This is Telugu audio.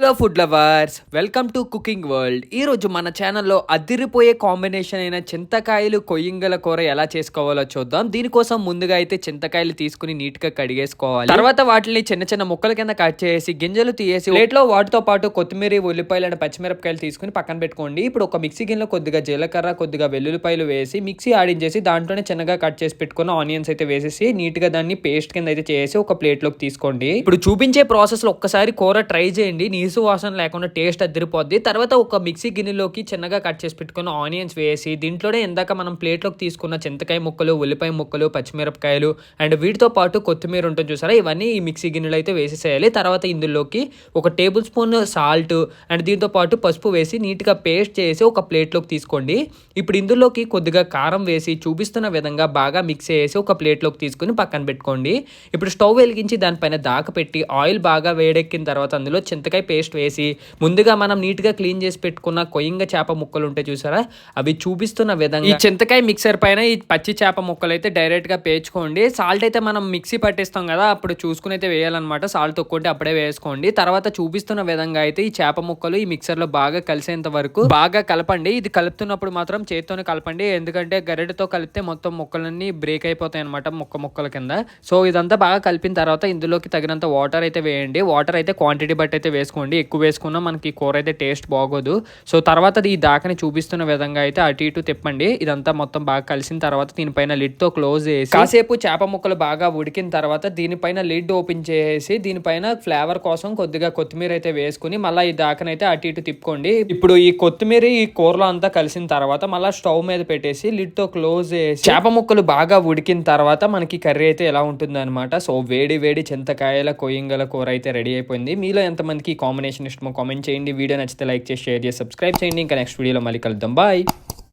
Hello food lovers, welcome to cooking world. ఈరోజు మన ఛానల్లో అదిరిపోయే కాంబినేషన్ అయిన చింతకాయలు కొయ్యింగల కూర ఎలా చేసుకోవాలో చూద్దాం. దీనికోసం ముందుగా అయితే చింతకాయలు తీసుకుని నీట్గా కడిగేసుకోవాలి. తర్వాత వాటిని చిన్న చిన్న ముక్కల కింద కట్ చేసి గింజలు తీసేసి ప్లేట్లో వాటితో పాటు కొత్తిమీర, ఉల్లిపాయలు అండ్ పచ్చిమిరపకాయలు తీసుకుని పక్కన పెట్టుకోండి. ఇప్పుడు ఒక మిక్సీ గిన్నెలో కొద్దిగా జీలకర్ర, కొద్దిగా వెల్లుల్లిపాయలు వేసి మిక్సీ ఆడించేసి దాంట్లోనే చిన్నగా కట్ చేసి పెట్టుకున్న ఆనియన్స్ అయితే వేసేసి నీట్గా దాన్ని పేస్ట్ కింద అయితే చేసి ఒక ప్లేట్లోకి తీసుకోండి. ఇప్పుడు చూపించే ప్రాసెస్ లో ఒక్కసారి కూర ట్రై చేయండి. వాసన లేకుండా టేస్ట్ అదిరిపోద్ది. తర్వాత ఒక మిక్సీ గిన్నెలోకి చిన్నగా కట్ చేసి పెట్టుకున్న ఆనియన్స్ వేసి దీంట్లోనే ఇందాక మనం ప్లేట్లోకి తీసుకున్న చింతకాయ ముక్కలు, ఉల్లిపాయ ముక్కలు, పచ్చిమిరపకాయలు అండ్ వీటితో పాటు కొత్తిమీర ఉంటుంది చూసారా, ఇవన్నీ ఈ మిక్సీ గిన్నెలో అయితే వేసేసేయాలి. తర్వాత ఇందులోకి ఒక టేబుల్ స్పూన్ సాల్ట్ అండ్ దీంతో పాటు పసుపు వేసి నీట్గా పేస్ట్ చేసి ఒక ప్లేట్లోకి తీసుకోండి. ఇప్పుడు ఇందులోకి కొద్దిగా కారం వేసి చూపిస్తున్న విధంగా బాగా మిక్స్ చేసి ఒక ప్లేట్లోకి తీసుకుని పక్కన పెట్టుకోండి. ఇప్పుడు స్టవ్ వెలిగించి దానిపైన దాక పెట్టి ఆయిల్ బాగా వేడెక్కిన తర్వాత అందులో చింతకాయ పేస్ట్ వేసి ముందుగా మనం నీట్గా క్లీన్ చేసి పెట్టుకున్న కొయ్యింగ చేప ముక్కలు ఉంటాయి చూసారా, అవి చూపిస్తున్న విధంగా ఈ చింతకాయ మిక్సర్ పైన ఈ పచ్చి చేప ముక్కలు అయితే డైరెక్ట్గా పేర్చుకోండి. సాల్ట్ అయితే మనం మిక్సీ పట్టిస్తాం కదా, అప్పుడు చూసుకుని అయితే వేయాలన్నమాట. సాల్ట్ తొక్కుంటే అప్పుడే వేసుకోండి. తర్వాత చూపిస్తున్న విధంగా అయితే ఈ చేప ముక్కలు ఈ మిక్సర్లో బాగా కలిసేంత వరకు బాగా కలపండి. ఇది కలుపుతున్నప్పుడు మాత్రం చేత్తోనే కలపండి, ఎందుకంటే గరిటెతో కలిపితే మొత్తం ముక్కలన్నీ బ్రేక్ అయిపోతాయి అనమాట ముక్కల కింద. సో ఇదంతా బాగా కలిపిన తర్వాత ఇందులోకి తగినంత వాటర్ అయితే వేయండి. వాటర్ అయితే క్వాంటిటీ బట్టి అయితే వేసుకోండి. ఎక్కువ వేసుకున్నా మనకి కూర అయితే టేస్ట్ బాగోదు. సో తర్వాత ఈ దాకని చూపిస్తున్న విధంగా అయితే అటు ఇటు తిప్పండి. ఇదంతా మొత్తం బాగా కలిసిన తర్వాత దీనిపైన లిడ్ తో క్లోజ్ చేసి కాసేపు చేప ముక్కలు బాగా ఉడికిన తర్వాత దీనిపైన లిడ్ ఓపెన్ చేసి దీనిపైన ఫ్లేవర్ కోసం కొద్దిగా కొత్తిమీర అయితే వేసుకుని మళ్ళీ ఈ దాకనైతే అటు ఇటు తిప్పుకోండి. ఇప్పుడు ఈ కొత్తిమీర ఈ కూరలో అంతా కలిసిన తర్వాత మళ్ళీ స్టవ్ మీద పెట్టేసి లిడ్ తో క్లోజ్ చేసి చేప ముక్కలు బాగా ఉడికిన తర్వాత మనకి కర్రీ అయితే ఎలా ఉంటుంది అనమాట. సో వేడి వేడి చింతకాయల కొయ్యింగల కూర అయితే రెడీ అయిపోయింది. మీలో ఎంతమందికి కాంబినేషన్ ఇష్టమో కామెంట్ చేయండి. వీడియో నచ్చితే లైక్ చేసి షేర్ చేసి సబ్స్క్రైబ్ చేయండి. ఇంకా నెక్స్ట్ వీడియోలో మళ్ళీ కలుద్దాం. బాయ్.